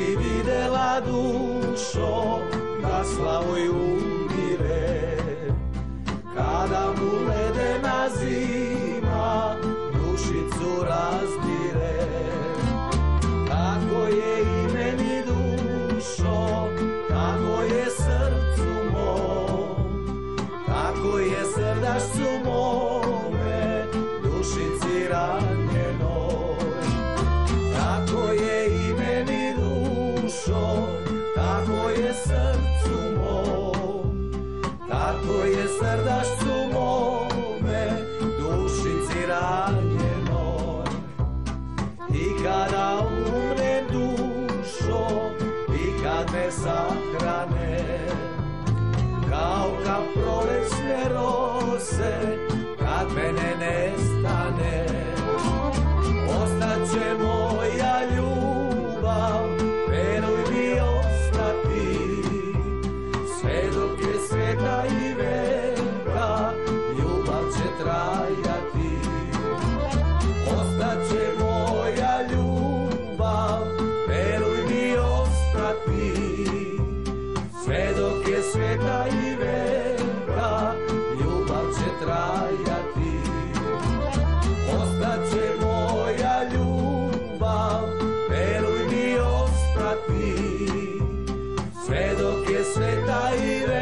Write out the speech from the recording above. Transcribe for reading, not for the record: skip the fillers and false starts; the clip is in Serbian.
si videla dušo da Slavoj umire, kada mu ledena zima dušicu razdire. Tako je i meni dušo, tako je srcu mom, tako je srdašcu mome, dušici ranjenoj. Tako je i meni dušo, tako je srcu mom, tako je srdašcu mome, dušici ranjenoj. I kada umrem dušo, i kad me sahrane, kao kap prolećne rose, kad mene nestane, ostaće moja ljubav, veruj mi ostati, sve dok je sveta i veka, ljubav će trajati. Ostaće moja ljubav, veruj mi ostati, sve dok je sveta i veka, ljubav će trajati. Ostaće moja ljubav, veruj mi ostati, sve dok je sveta i veka.